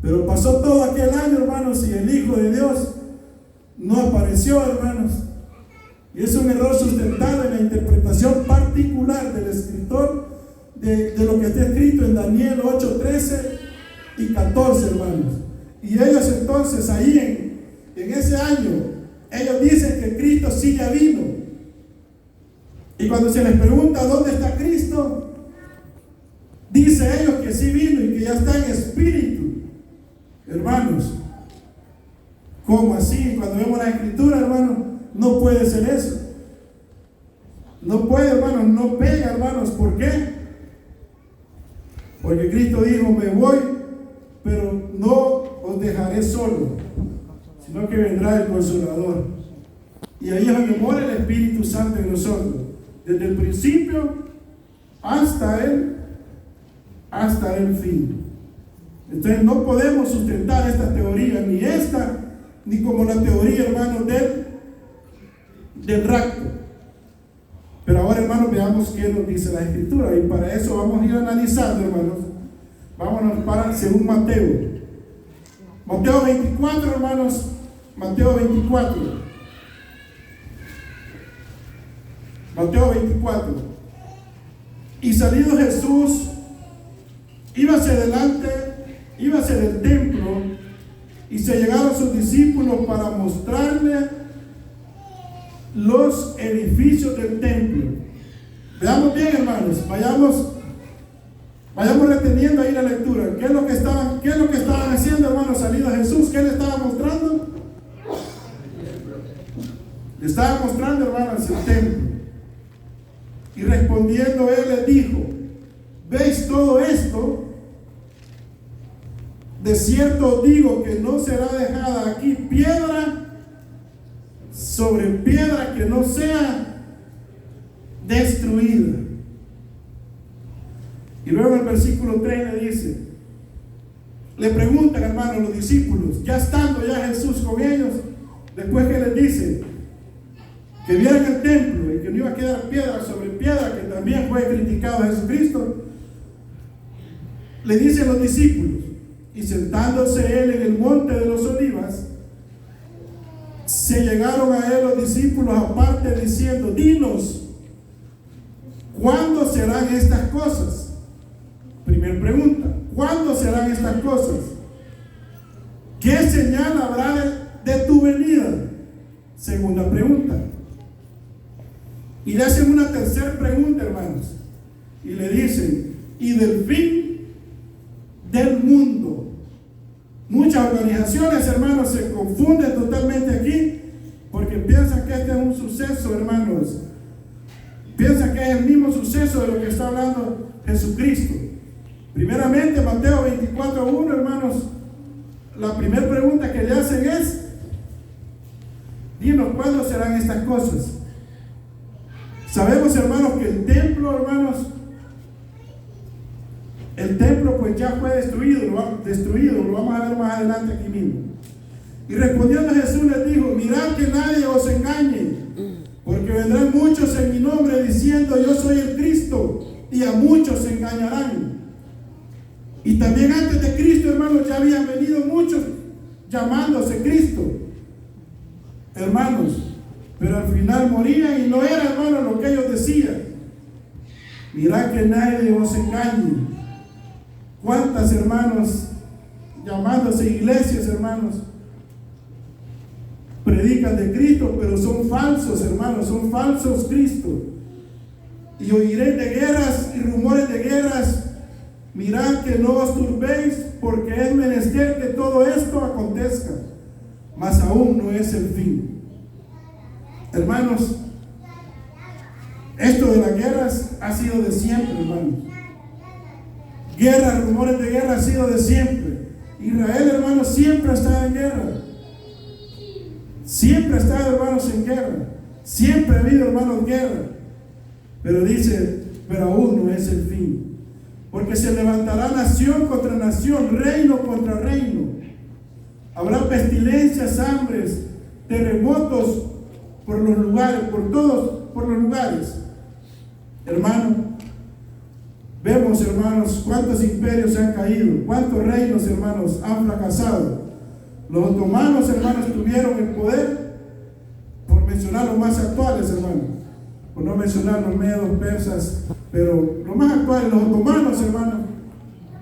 Pero pasó todo aquel año, hermanos, y el Hijo de Dios no apareció, hermanos. Y es un error sustentado en la interpretación particular del escritor de lo que está escrito en Daniel 8, 13 y 14, hermanos. Y ellos entonces ahí en ese año, ellos dicen que Cristo sí ya vino. Y cuando se les pregunta dónde está Cristo, dice ellos que sí vino y que ya está en espíritu. Hermanos, ¿cómo así? Cuando vemos la escritura, hermanos, no puede ser eso. No puede, hermanos, no pega, hermanos. ¿Por qué? Porque Cristo dijo, me voy, pero no os dejaré solo, sino que vendrá el Consolador. Y ahí es donde mora el Espíritu Santo en nosotros, desde el principio hasta el fin. Entonces no podemos sustentar esta teoría, ni esta, ni como la teoría, hermanos, del rapto. Pero ahora, hermanos, veamos qué nos dice la Escritura. Y para eso vamos a ir analizando, hermanos. Vámonos para según Mateo. Mateo 24, hermanos. Mateo 24. Mateo 24. Y salido Jesús, íbase del templo, y se llegaron sus discípulos para mostrarle los edificios del templo. Veamos bien, hermanos, vayamos reteniendo ahí la lectura. ¿Qué es lo que estaban haciendo, hermanos, salido a Jesús? ¿Qué le estaba mostrando? Le estaba mostrando, hermanos, el templo. Y respondiendo él les dijo: ¿veis todo esto? De cierto os digo que no será dejada aquí piedra sobre piedra que no sea destruida. Y luego el versículo 3 le dice, le preguntan, hermanos, los discípulos, ya estando ya Jesús con ellos, después que les dice que vieran el templo y que no iba a quedar piedra sobre piedra, que también fue criticado a Jesucristo, le dicen los discípulos, y sentándose él en el monte de los olivas, se llegaron a él los discípulos aparte diciendo: dinos, ¿cuándo serán estas cosas? Primera pregunta, ¿cuándo serán estas cosas? ¿Qué señal habrá de tu venida? Segunda pregunta. Y le hacen una tercera pregunta, hermanos, y le dicen: ¿y del fin del mundo? Muchas organizaciones, hermanos, se confunden totalmente aquí porque piensan que este es un suceso, hermanos. Piensan que es el mismo suceso de lo que está hablando Jesucristo. Primeramente, Mateo 24:1, hermanos, la primera pregunta que le hacen es: dinos, ¿cuándo serán estas cosas? Sabemos, hermanos, que el templo, hermanos, el templo pues ya fue destruido, lo vamos a ver más adelante aquí mismo. Y respondiendo Jesús les dijo: mirad que nadie os engañe, porque vendrán muchos en mi nombre diciendo yo soy el Cristo, y a muchos se engañarán. Y también antes de Cristo, hermanos, ya habían venido muchos llamándose Cristo, hermanos, pero al final morían y no era, hermanos, lo que ellos decían. Mirad que nadie os engañe. ¿Cuántas, hermanos, llamándose iglesias, hermanos, predican de Cristo, pero son falsos, hermanos, son falsos Cristos? Y oiréis de guerras y rumores de guerras. Mirad que no os turbéis, porque es menester que todo esto acontezca, mas aún no es el fin. Hermanos, esto de las guerras ha sido de siempre, hermanos. Guerras, rumores de guerra ha sido de siempre. Israel, hermanos, siempre ha estado en guerra. Siempre ha estado, hermanos, en guerra. Siempre ha habido, hermanos, guerra. Pero dice, pero aún no es el fin. Porque se levantará nación contra nación, reino contra reino. Habrá pestilencias, hambres, terremotos por los lugares, por todos, por los lugares. Hermano, Vemos, hermanos, cuántos imperios se han caído, cuántos reinos, hermanos, han fracasado. Los otomanos, hermanos, tuvieron el poder, por mencionar los más actuales, hermanos, por no mencionar los medos, persas, pero los más actuales, los otomanos, hermanos,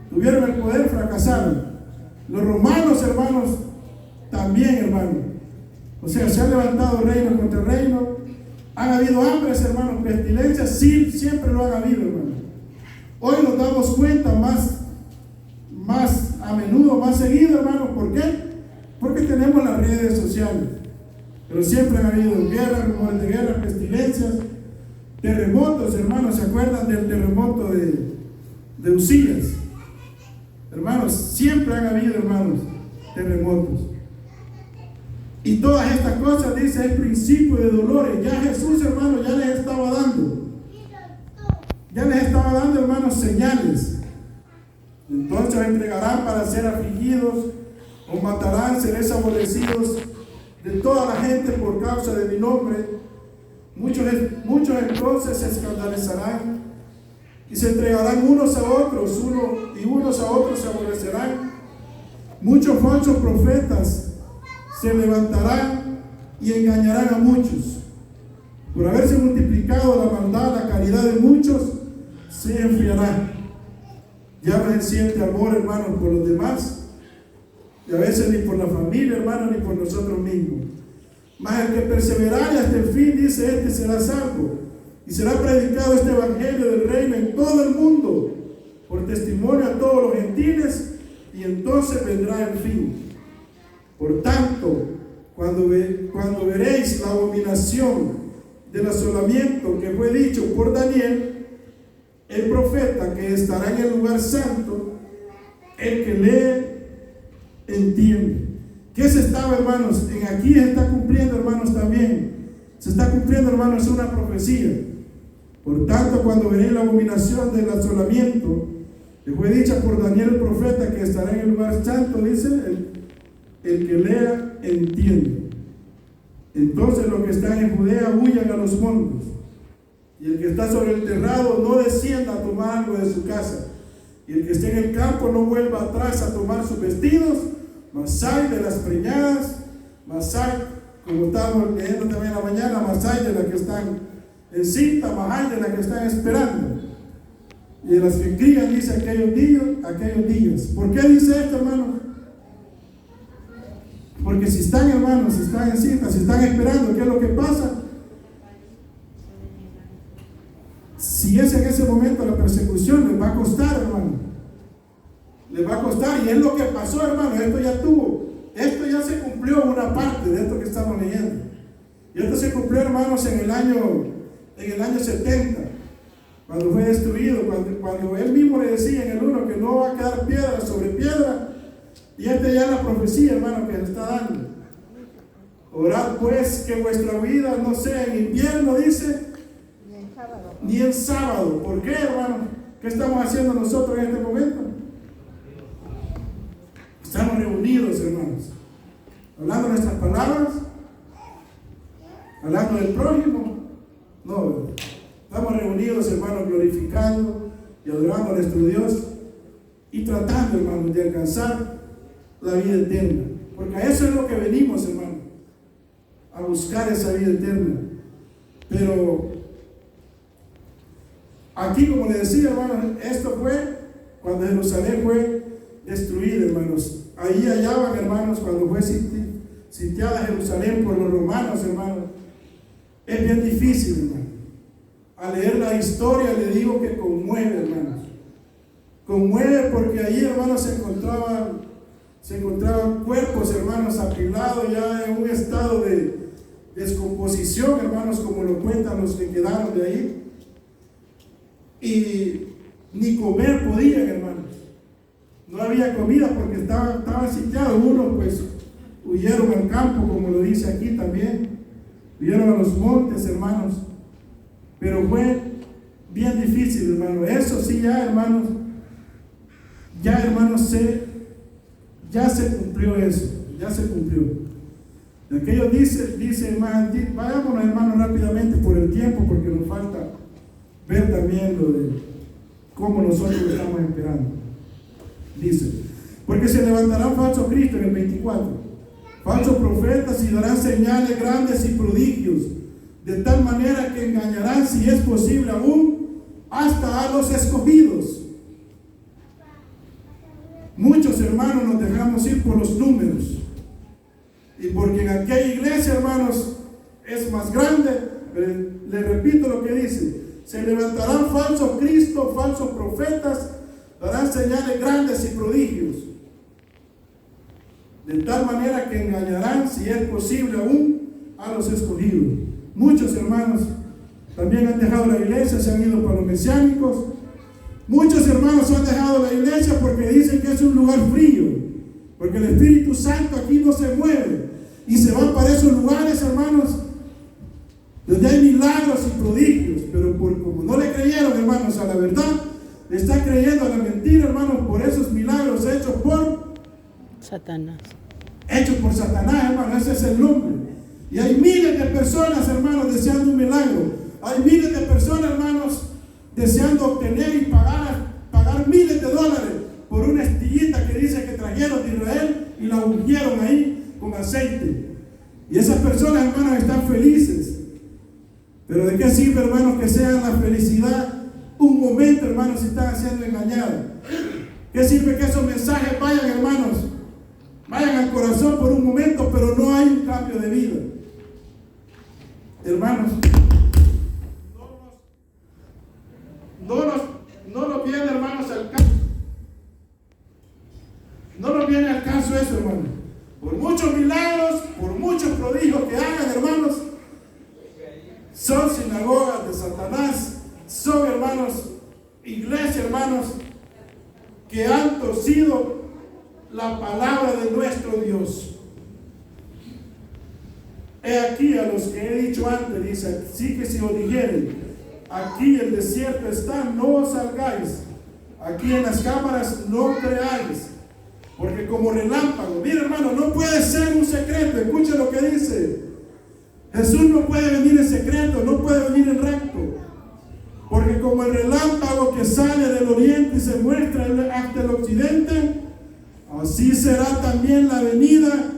tuvieron el poder, fracasaron. Los romanos, hermanos, también, hermanos. O sea, se han levantado reino contra reino. Han habido hambres, hermanos, pestilencias, sí, siempre lo han habido, hermanos. Hoy nos damos cuenta más a menudo, más seguido, hermanos. ¿Por qué? Porque tenemos las redes sociales. Pero siempre han habido guerras, rumores de guerra, pestilencias, terremotos, hermanos. ¿Se acuerdan del terremoto de Usías? Hermanos, siempre han habido, hermanos, terremotos. Y todas estas cosas, dice, es principio de dolores. Ya Jesús, hermanos, ya les estaba dando. Ya les estaba dando, hermanos, señales. Entonces os entregarán para ser afligidos, os matarán, seréis aborrecidos de toda la gente por causa de mi nombre. Muchos entonces se escandalizarán y se entregarán unos a otros, unos a otros se aborrecerán. Muchos falsos profetas se levantarán y engañarán a muchos. Por haberse multiplicado la maldad, la caridad de muchos se enfriará. Ya no se siente amor, hermanos, por los demás, y a veces ni por la familia, hermanos, ni por nosotros mismos. Mas el que perseverare hasta el fin, dice, este será salvo. Y será predicado este evangelio del reino en todo el mundo, por testimonio a todos los gentiles, y entonces vendrá el fin. Por tanto, cuando veréis la abominación del asolamiento que fue dicho por Daniel, el profeta, que estará en el lugar santo, el que lee, entiende. ¿Qué se estaba, hermanos? Aquí se está cumpliendo, hermanos, también. Se está cumpliendo, hermanos, una profecía. Por tanto, cuando veréis la abominación del asolamiento, que fue dicha por Daniel el profeta, que estará en el lugar santo, dice, el que lea, entiende. Entonces los que están en Judea huyan a los montes, y el que está sobre el terrado no descienda a tomar algo de su casa, y el que esté en el campo no vuelva atrás a tomar sus vestidos. Mas hay de las preñadas, mas hay, como estábamos leyendo también en la mañana, mas hay de las que están encinta, mas hay de las que están esperando, y de las que crían, dice, aquellos días. ¿Por qué dice esto, hermanos? Porque si están, hermanos, si están encintas, si están esperando, ¿qué es lo que pasa? Si es en ese momento la persecución, les va a costar, hermano. Les va a costar, y es lo que pasó, hermano. Esto ya se cumplió una parte de esto que estamos leyendo. Y esto se cumplió, hermanos, en el año 70, cuando fue destruido, cuando él mismo le decía en el 1 que no va a quedar piedra sobre piedra. Y esta ya es la profecía, hermano, que le está dando. Orad pues que vuestra vida no sea en invierno, dice, ni en sábado. ¿Por qué, hermano? ¿Qué estamos haciendo nosotros en este momento? Estamos reunidos, hermanos, hablando nuestras palabras, hablando del prójimo. No, estamos reunidos, hermanos, glorificando y adorando a nuestro Dios y tratando, hermanos, de alcanzar la vida eterna, porque a eso es lo que venimos, hermano, a buscar esa vida eterna. Pero aquí, como le decía, hermano, esto fue cuando Jerusalén fue destruida, hermanos. Ahí hallaban, hermanos, cuando fue sitiada Jerusalén por los romanos, hermanos. Es bien difícil, hermano. Al leer la historia le digo que conmueve, hermanos. Conmueve porque ahí, hermanos, se encontraban cuerpos, hermanos, apilados ya en un estado de descomposición, hermanos, como lo cuentan los que quedaron de ahí. Y ni comer podían, hermanos. No había comida porque estaban sitiados. Unos pues huyeron al campo, como lo dice aquí también. Huyeron a los montes, hermanos. Pero fue bien difícil, hermano. Eso sí, ya, hermanos, ya se cumplió eso. Ya se cumplió. De aquello dice más, vayámonos, hermanos, rápidamente por el tiempo, porque nos falta ver también lo de como nosotros lo estamos esperando. Dice, porque se levantarán falsos cristos en el 24, falsos profetas, y darán señales grandes y prodigios, de tal manera que engañarán, si es posible aún, hasta a los escogidos. Muchos hermanos nos dejamos ir por los números, y porque en aquella iglesia, hermanos, es más grande. Le repito lo que dice: se levantarán falsos cristos, falsos profetas, darán señales grandes y prodigios, de tal manera que engañarán, si es posible aún, a los escogidos. Muchos hermanos también han dejado la iglesia, se han ido para los mesiánicos. Muchos hermanos han dejado la iglesia porque dicen que es un lugar frío, porque el Espíritu Santo aquí no se mueve, y se van para esos lugares, hermanos, donde hay milagros y prodigios. Pero como no le creyeron, hermanos, a la verdad, le están creyendo a la mentira, hermanos, por esos milagros hechos por Satanás. Hechos por Satanás, hermano, ese es el nombre. Y hay miles de personas, hermanos, deseando un milagro. Hay miles de personas, hermanos, deseando obtener y pagar miles de dólares por una estillita que dice que trajeron de Israel y la ungieron ahí con aceite. Y esas personas, hermanos, están felices. Pero ¿de qué sirve, hermanos, que sea la felicidad un momento, hermanos, si están siendo engañados? ¿Qué sirve que esos mensajes vayan, hermanos, vayan al corazón por un momento, pero no hay un cambio de vida? Hermanos, no nos viene, hermanos, al caso. No nos viene al caso eso, hermanos. Por muchos milagros, por muchos prodigios que hagan, hermanos, son sinagogas de Satanás, son, hermanos, iglesia, hermanos, que han torcido la palabra de nuestro Dios. He aquí a los que he dicho antes, dice: así que si os dijeren, aquí el desierto está, no os salgáis, aquí en las cámaras no creáis, porque como relámpago. Mira, hermano, no puede ser un secreto. Escucha lo que dice: Jesús no puede venir en secreto, no puede venir en recto, porque como el relámpago que sale del oriente y se muestra hasta el occidente, así será también la venida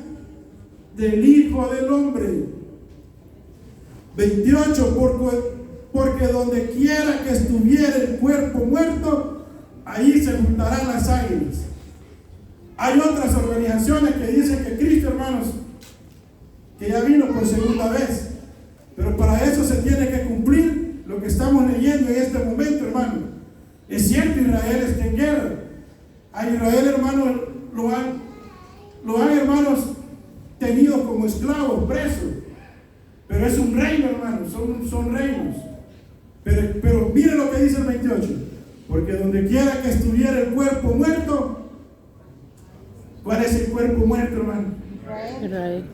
del Hijo del Hombre. 28, porque donde quiera que estuviera el cuerpo muerto, ahí se juntarán las águilas. Hay otras organizaciones que dicen que Cristo, hermanos, que ya vino por segunda vez, pero para eso se tiene que cumplir lo que estamos leyendo en este momento, hermano. Es cierto, Israel está en guerra. A Israel, hermanos, lo han, hermanos, tenido como esclavos, presos, pero es un reino, hermanos, son reinos. Pero miren lo que dice el 28: porque donde quiera que estuviera el cuerpo muerto. ¿Cuál es el cuerpo muerto, hermano?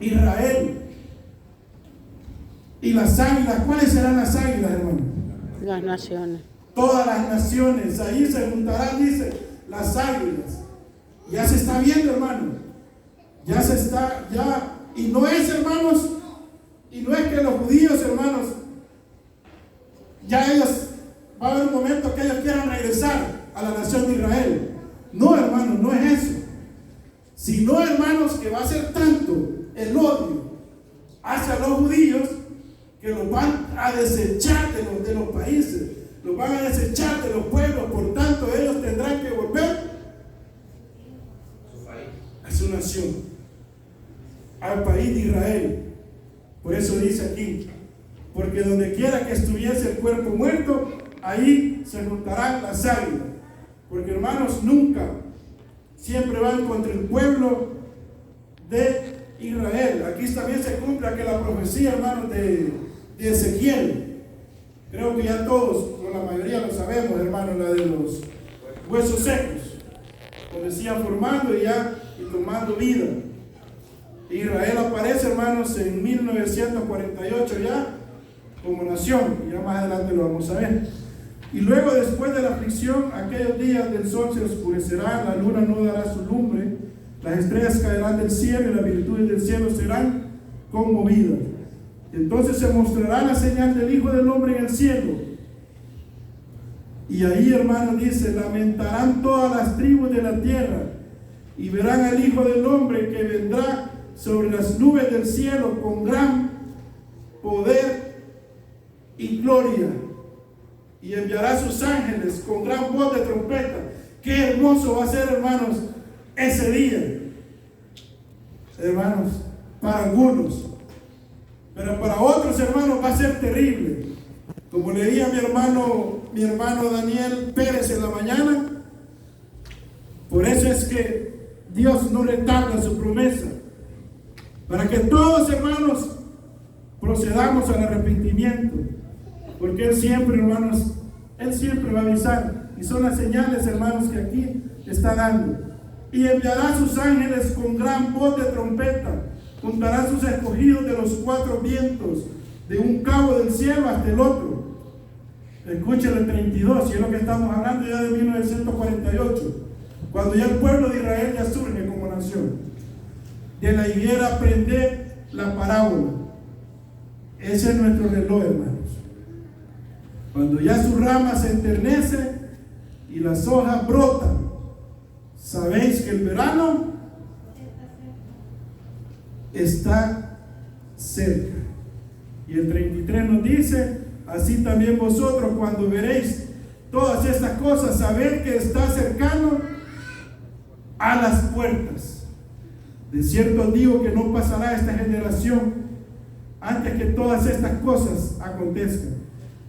Israel. Y las águilas, ¿cuáles serán las águilas, hermano? Las naciones. Todas las naciones, ahí se juntarán, dice, las águilas. Ya se está viendo, hermano. Ya se está, y no es, hermanos, y no es que los judíos, hermanos, ya ellos, va a haber un momento que ellos quieran regresar a la nación de Israel. No, hermanos, no es eso. Sino, hermanos, que va a ser tanto el odio hacia los judíos que los van a desechar de los países, los van a desechar de los pueblos. Por tanto, ellos tendrán que volver a su nación, al país de Israel. Por eso dice aquí: porque donde quiera que estuviese el cuerpo muerto, ahí se juntarán las águilas. Porque, hermanos, nunca, siempre van contra el pueblo de Israel. Aquí también se cumple aquella profecía, hermanos, de Ezequiel. Creo que ya todos, o la mayoría lo sabemos, hermanos, la de los huesos secos, donde se iban formando y tomando vida. Israel aparece, hermanos, en 1948 ya como nación, y ya más adelante lo vamos a ver. Y luego, después de la aflicción, aquellos días del sol se oscurecerá, la luna no dará su lumbre, las estrellas caerán del cielo y las virtudes del cielo serán conmovidas. Entonces se mostrará la señal del Hijo del Hombre en el cielo. Y ahí, hermanos, dice, lamentarán todas las tribus de la tierra y verán al Hijo del Hombre que vendrá sobre las nubes del cielo con gran poder y gloria, y enviará a sus ángeles con gran voz de trompeta. Qué hermoso va a ser, hermanos, ese día, hermanos, para algunos, pero para otros, hermanos, va a ser terrible. Como leía mi hermano Daniel Pérez en la mañana, por eso es que Dios no retarda su promesa, para que todos, hermanos, procedamos al arrepentimiento, porque Él siempre, hermanos, Él siempre va a avisar, y son las señales, hermanos, que aquí está dando. Y enviará a sus ángeles con gran voz de trompeta, juntará a sus escogidos de los cuatro vientos, de un cabo del cielo hasta el otro. Escuchen el 32, y es lo que estamos hablando ya de 1948, cuando ya el pueblo de Israel ya surge como nación. De la higuera aprended la parábola. Ese es nuestro reloj, hermanos. Cuando ya su rama se enternece y las hojas brotan, sabéis que el verano está cerca. Y el 33 nos dice, así también vosotros, cuando veréis todas estas cosas, sabed que está cercano a las puertas. De cierto os digo que no pasará esta generación antes que todas estas cosas acontezcan.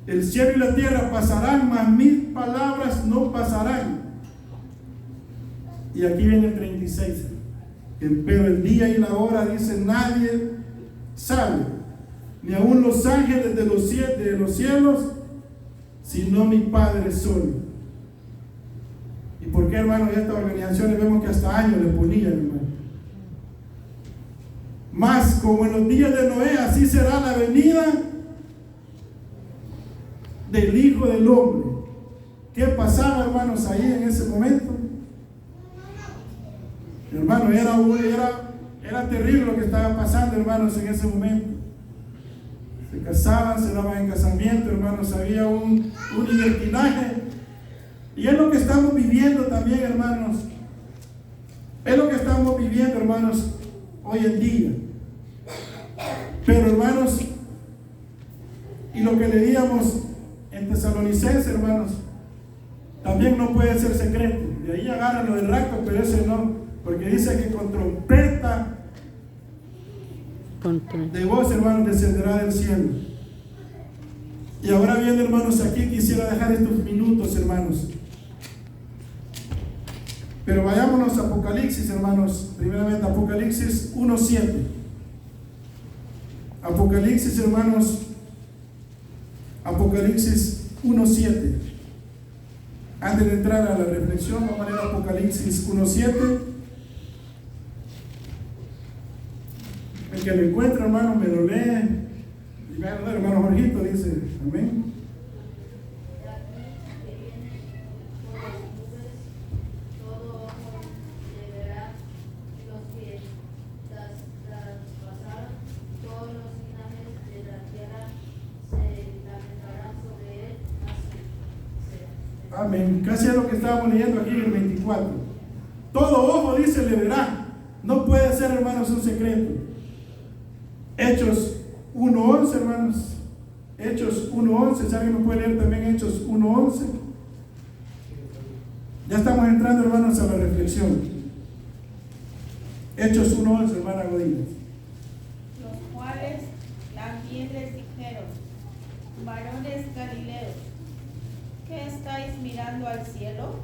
El cielo y la tierra pasarán, mas mis palabras no pasarán. Y aquí viene el 36. Pero el día y la hora, dice, nadie sabe, ni aun los ángeles de los cielos, sino mi Padre solo. ¿Y por qué, hermano? Estas organizaciones vemos que hasta años le ponían, hermano. Mas como en los días de Noé, así será la venida del Hijo del Hombre. ¿Qué pasaba, hermanos, ahí en ese momento? Hermano, era terrible lo que estaba pasando, hermanos, en ese momento. Se casaban, se daban en casamiento, hermanos, había un libertinaje. Y es lo que estamos viviendo también, hermanos. Es lo que estamos viviendo, hermanos, hoy en día. Pero, hermanos, y lo que leíamos en Tesalonicenses, hermanos, también no puede ser secreto. De ahí agarran lo del rapto, pero ese no, porque dice que con trompeta de voz, hermanos, descenderá del cielo. Y ahora bien, hermanos, aquí quisiera dejar estos minutos, hermanos. Pero vayámonos a Apocalipsis, hermanos. Primeramente, Apocalipsis 1:7. Apocalipsis, hermanos. Apocalipsis 1:7. Antes de entrar a la reflexión, vamos a leer Apocalipsis 1:7. El que lo encuentra, hermano, me lo lee. Hermano Jorgito dice, amén. Amén. Casi es lo que estábamos leyendo aquí en el 24. Todo ojo, dice, le verá. No puede ser, hermanos, un secreto. Hechos 1:11, hermanos. Hechos 1:11. Si alguien me puede leer también Hechos 1:11. Ya estamos entrando, hermanos, a la reflexión. Hechos 1:11, hermana Godínez. Los cuales también les dijeron, varones galileos, ¿qué estáis mirando al cielo?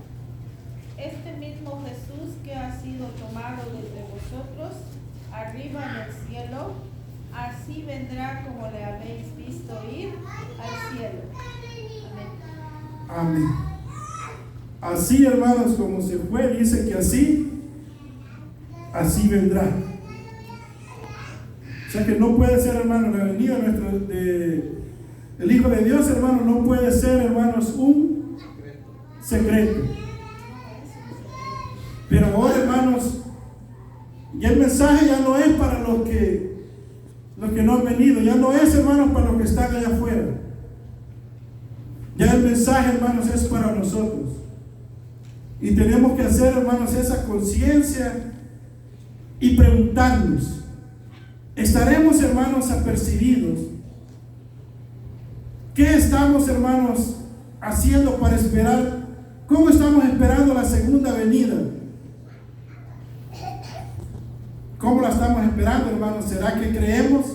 Este mismo Jesús que ha sido tomado desde vosotros arriba en el cielo, así vendrá como le habéis visto ir al cielo. Amén. Amén. Así, hermanos, como se fue, dice que así vendrá. O sea que no puede ser, hermano, la venida del Hijo de Dios, hermano, no puede ser, hermanos, un secreto. Pero ahora, hermanos, ya el mensaje ya no es para los que no han venido, ya no es, hermanos, para los que están allá afuera. Ya el mensaje, hermanos, es para nosotros. Y tenemos que hacer, hermanos, esa conciencia y preguntarnos, ¿estaremos, hermanos, apercibidos? ¿Qué estamos, hermanos, haciendo para esperar? ¿Cómo estamos esperando la segunda venida? ¿Cómo la estamos esperando, hermanos? ¿Será que creemos?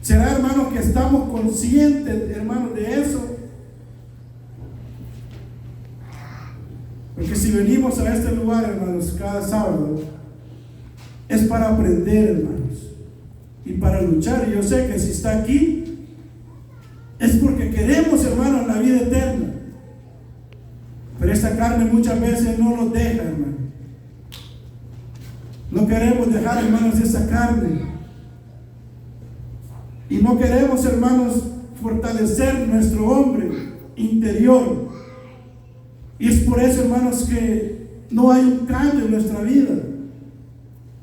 ¿Será, hermanos, que estamos conscientes, hermanos, de eso? Porque si venimos a este lugar, hermanos, cada sábado, es para aprender, hermanos, y para luchar. Y yo sé que si está aquí, es porque queremos, hermanos, la vida eterna. Pero esta carne muchas veces no nos deja, hermanos. No queremos dejar, hermanos, esa carne. Y no queremos, hermanos, fortalecer nuestro hombre interior. Y es por eso, hermanos, que no hay un cambio en nuestra vida.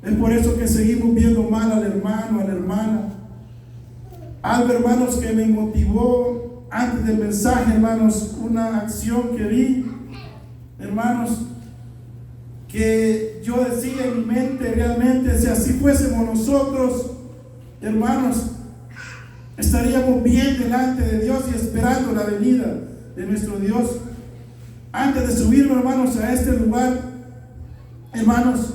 Es por eso que seguimos viendo mal al hermano, a la hermana. Algo, hermanos, que me motivó antes del mensaje, hermanos, una acción que vi, hermanos, que yo decía en mi mente, realmente, si así fuésemos nosotros, hermanos, estaríamos bien delante de Dios y esperando la venida de nuestro Dios. Antes de subirnos, hermanos, a este lugar, hermanos,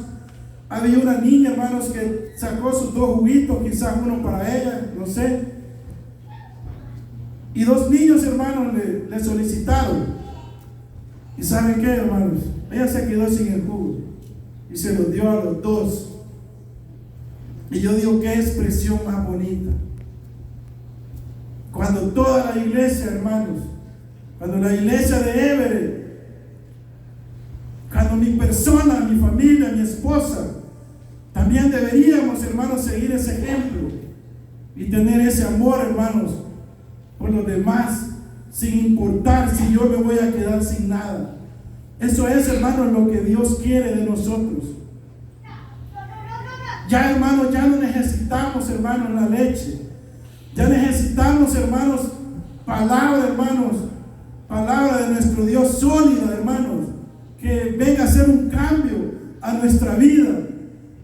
había una niña, hermanos, que sacó sus 2 juguitos, quizás uno para ella, no sé. Y 2 niños, hermanos, le solicitaron. ¿Y saben qué, hermanos? Ella se quedó sin el jugo y se los dio a los 2. Y yo digo, qué expresión más bonita. Cuando toda la iglesia, hermanos, cuando la iglesia de Everett, cuando mi persona, mi familia, mi esposa, también deberíamos, hermanos, seguir ese ejemplo y tener ese amor, hermanos, por los demás, sin importar si yo me voy a quedar sin nada. Eso es, hermanos, lo que Dios quiere de nosotros. Ya, hermanos, ya no necesitamos, hermanos, la leche. Ya necesitamos, hermanos, palabra, hermanos, palabra de nuestro Dios sólida, hermanos, que venga a hacer un cambio a nuestra vida.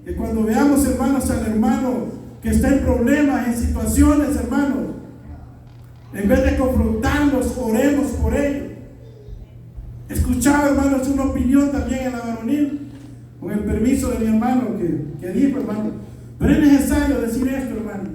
Que cuando veamos, hermanos, al hermano que está en problemas, en situaciones, hermanos, en vez de confrontarlos, oremos por ellos. Escuchaba, hermanos, una opinión también en la varonil, con el permiso de mi hermano que dijo, hermano, pero es necesario decir esto, hermano,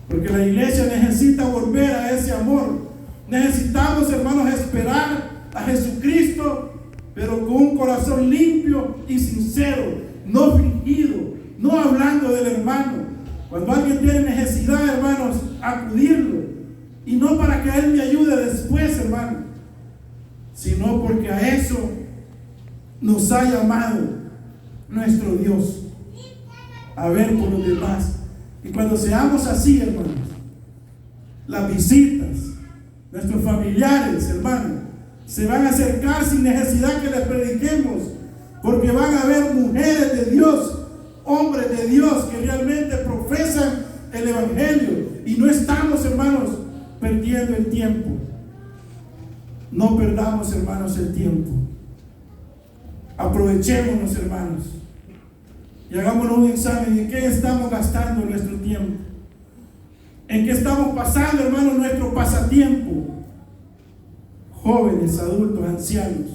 porque la iglesia necesita volver a ese amor. Necesitamos, hermanos, esperar a Jesucristo, pero con un corazón limpio y sincero, no fingido, no hablando del hermano. Cuando alguien tiene necesidad, hermanos, acudirlo, y no para que Él me ayude después, hermano, sino porque a eso nos ha llamado nuestro Dios, a ver por los demás. Y cuando seamos así, hermanos, las visitas, nuestros familiares, hermanos, se van a acercar sin necesidad que les prediquemos, porque van a ver mujeres de Dios, hombres de Dios que realmente profesan el Evangelio. Y no estamos, hermanos, perdiendo el tiempo. No perdamos, hermanos, el tiempo. Aprovechémonos, hermanos, y hagámonos un examen. ¿En qué estamos gastando nuestro tiempo? ¿En qué estamos pasando, hermanos, nuestro pasatiempo? Jóvenes, adultos, ancianos.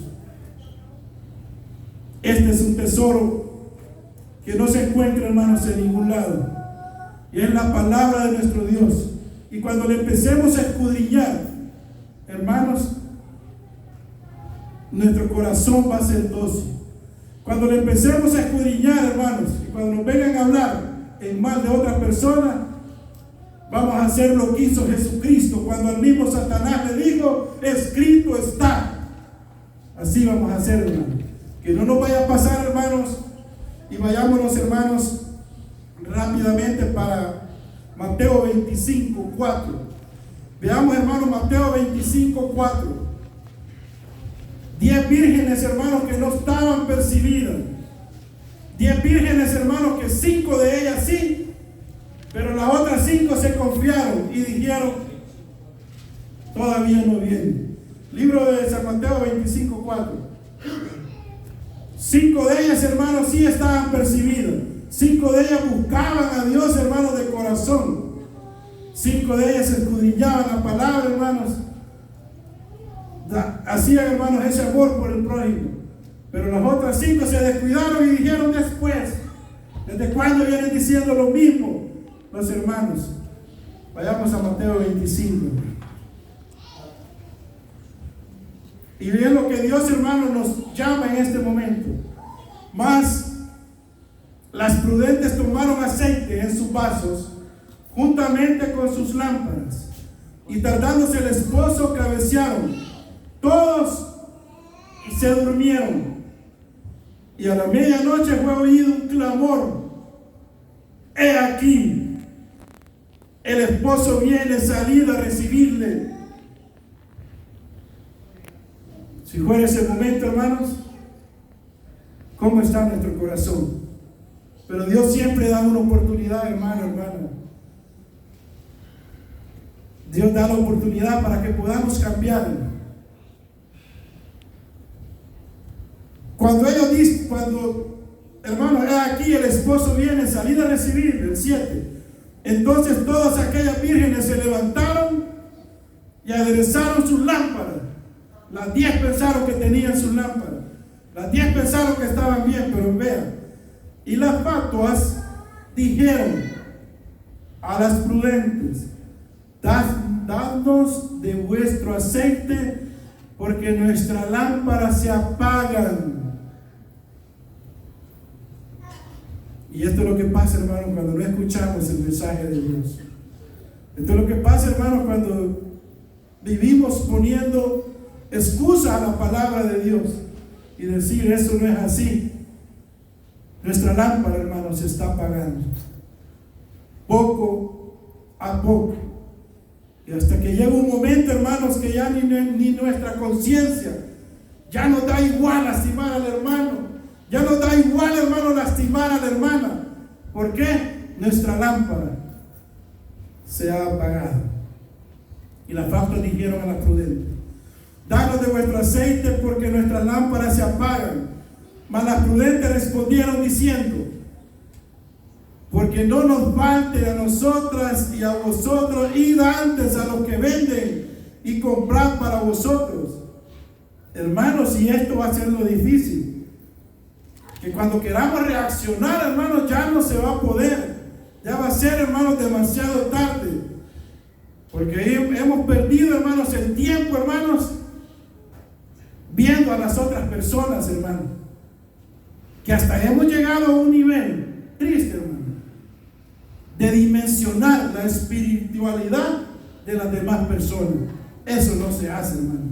Este es un tesoro que no se encuentra, hermanos, en ningún lado. Y es la palabra de nuestro Dios. Y cuando le empecemos a escudriñar, hermanos, nuestro corazón va a ser dócil. Cuando le empecemos a escudriñar, hermanos, y cuando nos vengan a hablar en mal de otra persona, vamos a hacer lo que hizo Jesucristo cuando al mismo Satanás le dijo, escrito está. Así vamos a hacer, hermanos. Que no nos vaya a pasar, hermanos, y vayámonos, hermanos, rápidamente para Mateo 25:4. Veamos, hermanos, Mateo 25:4. 10 vírgenes, hermanos, que no estaban percibidas. 10 vírgenes, hermanos, que 5 de ellas sí, pero las otras 5 se confiaron y dijeron, todavía no viene. Libro de San Mateo 25:4. 5 de ellas, hermanos, sí estaban percibidas. 5 de ellas buscaban a Dios, hermanos, de corazón. 5 de ellas escudriñaban la palabra, hermanos. Hacían, hermanos, ese amor por el prójimo. Pero las otras 5 se descuidaron y dijeron después: ¿desde cuándo vienen diciendo lo mismo los hermanos? Vayamos a Mateo 25. Y vean lo que Dios, hermanos, nos llama en este momento. Mas las prudentes tomaron aceite en sus vasos, juntamente con sus lámparas, y tardándose el esposo, cabecearon todos y se durmieron. Y a la medianoche fue oído un clamor: he aquí, el esposo viene, salid a recibirle. Si fuera ese momento, hermanos, ¿cómo está nuestro corazón? Pero Dios siempre da una oportunidad, hermano. Dios da la oportunidad para que podamos cambiar. Cuando ellos dicen, hermanos, aquí el esposo viene, salid a recibir, el 7. Entonces todas aquellas vírgenes se levantaron y aderezaron sus lámparas. Las 10 pensaron que tenían sus lámparas. Las 10 pensaron que estaban bien, pero vean. Y las fatuas dijeron a las prudentes: dadnos de vuestro aceite, porque nuestras lámparas se apagan. Y esto es lo que pasa, hermanos, cuando no escuchamos el mensaje de Dios. Esto es lo que pasa, hermanos, cuando vivimos poniendo excusa a la palabra de Dios y decir: eso no es así. Nuestra lámpara, hermanos, se está apagando poco a poco, y hasta que llega un momento, hermanos, que ya ni nuestra conciencia ya nos da igual lastimar al hermano, ya nos da igual, hermano, lastimar a la hermana. ¿Por qué? Nuestra lámpara se ha apagado. Y las fatuas dijeron a las prudentes: danos de vuestro aceite, porque nuestras lámparas se apagan. Mas las prudentes respondieron diciendo: porque no nos falte a nosotras y a vosotros, id antes a los que venden y comprad para vosotros. Hermanos, y esto va a ser lo difícil, que cuando queramos reaccionar, hermanos, ya no se va a poder. Ya va a ser, hermanos, demasiado tarde, porque hemos perdido, hermanos, el tiempo, hermanos, viendo a las otras personas, hermanos, que hasta hemos llegado a un nivel triste, hermano, de dimensionar la espiritualidad de las demás personas. Eso no se hace, hermano.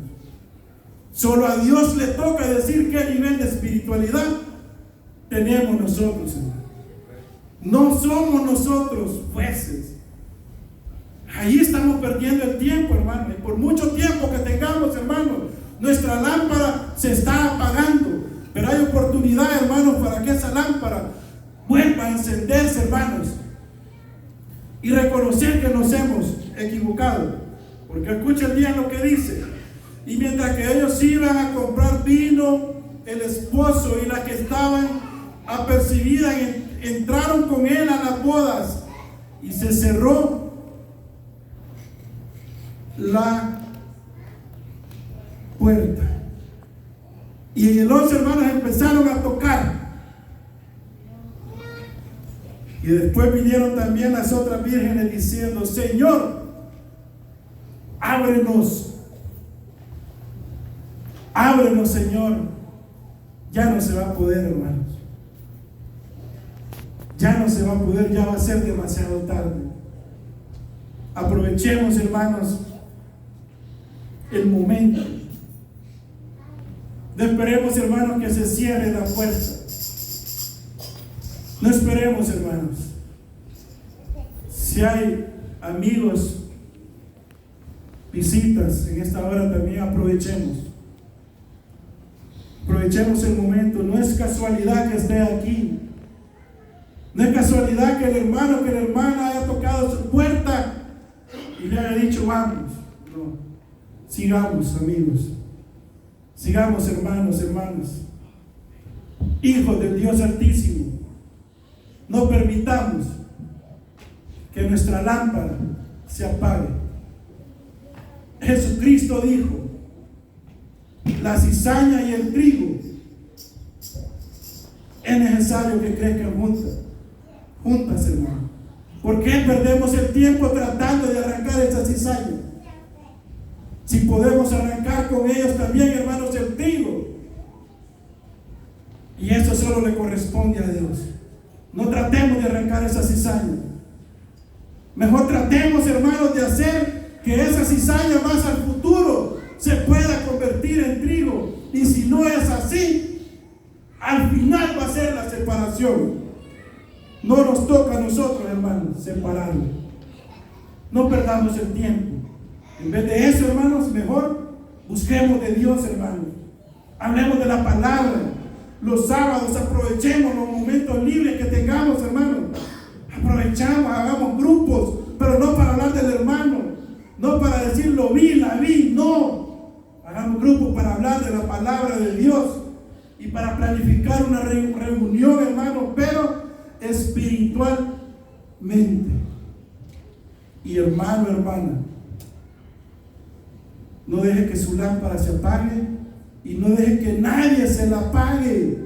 Solo a Dios le toca decir qué nivel de espiritualidad tenemos nosotros, hermano. No somos nosotros jueces. Ahí estamos perdiendo el tiempo, hermano. Y por mucho tiempo que tengamos, hermano, nuestra lámpara se está apagando. Pero hay oportunidad, hermanos, para que esa lámpara vuelva a encenderse, hermanos, y reconocer que nos hemos equivocado. Porque escuchen bien lo que dice: y mientras que ellos iban a comprar vino, el esposo y las que estaban apercibidas entraron con él a las bodas, y se cerró la puerta. Y los hermanos empezaron a tocar. Y después vinieron también las otras vírgenes diciendo: Señor, ábrenos, Señor. Ya no se va a poder, hermanos. Ya no se va a poder, ya va a ser demasiado tarde. Aprovechemos, hermanos, el momento. No esperemos, hermanos, que se cierre la puerta. No esperemos, hermanos. Si hay amigos, visitas en esta hora, también aprovechemos. Aprovechemos el momento. No es casualidad que esté aquí. No es casualidad que el hermano, que la hermana haya tocado su puerta y le haya dicho: vamos. No. Sigamos, amigos. Sigamos, hermanos, hermanas. Hijos del Dios Altísimo. No permitamos que nuestra lámpara se apague. Jesucristo dijo: la cizaña y el trigo es necesario que crezcan juntas, hermano. ¿Por qué perdemos el tiempo tratando de arrancar esa cizaña? Si podemos arrancar con ellos también, hermanos, el trigo. Y eso solo le corresponde a Dios. No tratemos de arrancar esa cizaña. Mejor tratemos, hermanos, de hacer que esa cizaña más al futuro se pueda convertir en trigo. Y si no es así, al final va a ser la separación. No nos toca a nosotros, hermanos, separarlo. No perdamos el tiempo. En vez de eso, hermanos, mejor busquemos de Dios, hermanos. Hablemos de la palabra. Los sábados aprovechemos los momentos libres que tengamos, hermanos. Aprovechamos, hagamos grupos, pero no para hablar del hermano, no para decir lo vi, la vi, no. Hagamos grupos para hablar de la palabra de Dios y para planificar una reunión, hermanos, pero espiritualmente. Y hermano, hermana, no deje que su lámpara se apague y no deje que nadie se la apague.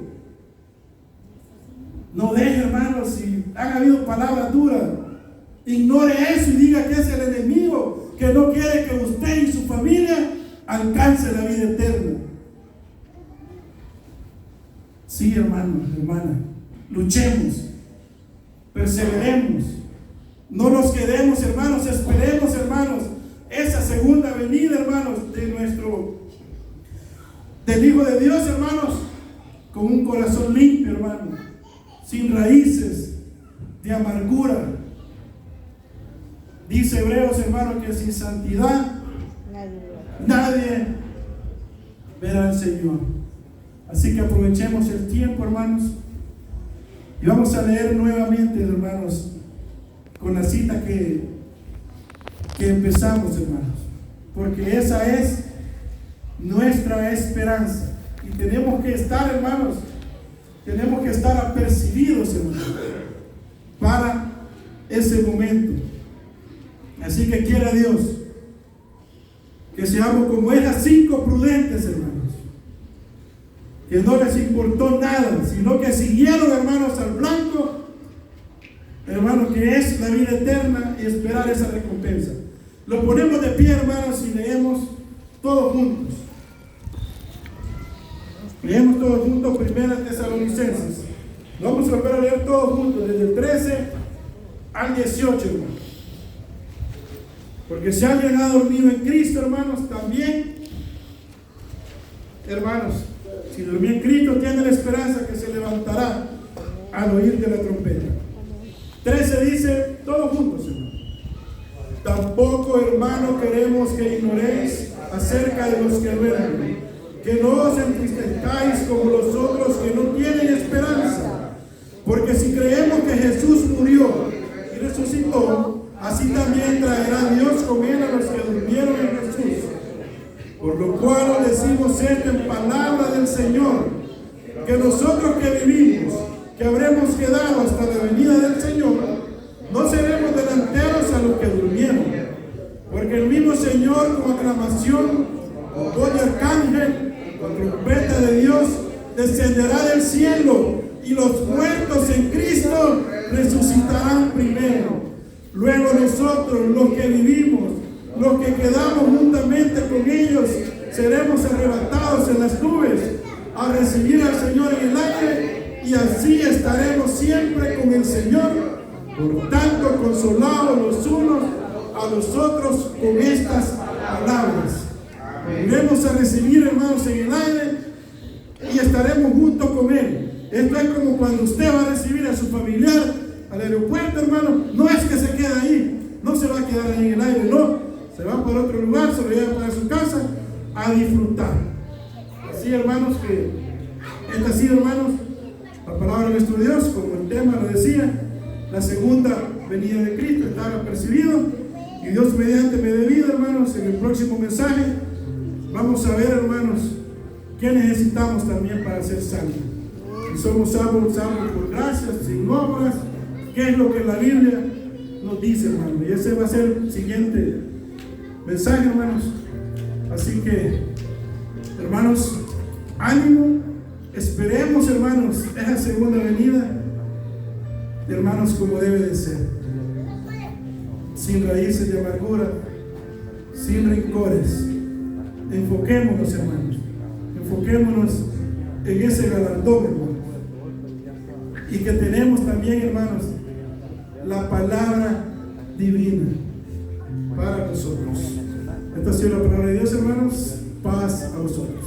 No deje, hermanos, si han habido palabras duras, ignore eso y diga que es el enemigo que no quiere que usted y su familia alcance la vida eterna. Sí, hermanos, hermanas, luchemos, perseveremos, no nos quedemos, hermanos, esperemos, hermanos, esa segunda venida, hermanos, del Hijo de Dios, hermanos, con un corazón limpio, hermanos, sin raíces de amargura. Dice Hebreos, hermanos, que sin santidad nadie verá al Señor. Así que aprovechemos el tiempo, hermanos, y vamos a leer nuevamente, hermanos, con la cita que empezamos, hermanos, porque esa es nuestra esperanza. Y tenemos que estar, hermanos, tenemos que estar apercibidos, hermanos, para ese momento. Así que quiera Dios que seamos como esas 5 prudentes, hermanos, que no les importó nada, sino que siguieron, hermanos, al blanco, hermanos, que es la vida eterna y esperar esa recompensa. Lo ponemos de pie, hermanos, y leemos todos juntos. Leemos todos juntos 1 Tesalonicenses. Vamos a volver a leer todos juntos, desde el 13 al 18, hermanos. Porque si alguien ha dormido en Cristo, hermanos, también, hermanos, si durmió en Cristo, tiene la esperanza que se levantará al oír de la trompeta. 13 dice, todos juntos, hermanos. Tampoco, hermano, queremos que ignoréis acerca de los que duermen, que no os entristezcáis como los otros que no tienen esperanza. Porque si creemos que Jesús murió y resucitó, así también traerá Dios con él a los que durmieron en Jesús. Por lo cual os decimos esto en palabra del Señor, que nosotros que vivimos, que habremos quedado hasta la venida del Señor, no seremos delanteros a los que durmieron. Porque el mismo Señor, con aclamación, con voz de arcángel, con trompeta de Dios, descenderá del cielo, y los muertos en Cristo resucitarán primero. Luego nosotros, los que vivimos, los que quedamos juntamente con ellos, seremos arrebatados en las nubes a recibir al Señor en el aire, y así estaremos siempre con el Señor. Por tanto, consolados los unos a los otros con estas palabras. Iremos a recibir, hermanos, en el aire y estaremos juntos con Él. Esto es como cuando usted va a recibir a su familiar al aeropuerto, hermano. No es que se quede ahí, no se va a quedar ahí en el aire, no. Se va para otro lugar, se lo lleva para su casa a disfrutar. Así, hermanos, que esta ha sido, hermanos, la palabra de nuestro Dios, como el tema lo decía, la segunda venida de Cristo. Estaba percibido, y Dios mediante me dé vida, hermanos, en el próximo mensaje vamos a ver, hermanos, qué necesitamos también para ser salvos. Si somos salvos por gracia, sin obras, qué es lo que la Biblia nos dice, hermano. Y ese va a ser el siguiente mensaje, hermanos. Así que, hermanos, ánimo, esperemos, hermanos, esa segunda venida, hermanos, como debe de ser, sin raíces de amargura, sin rencores. Enfoquémonos, hermanos, enfoquémonos en ese galardón, hermanos, y que tenemos también, hermanos, la palabra divina para nosotros. Esta ha sido la palabra de Dios, hermanos. Paz a vosotros.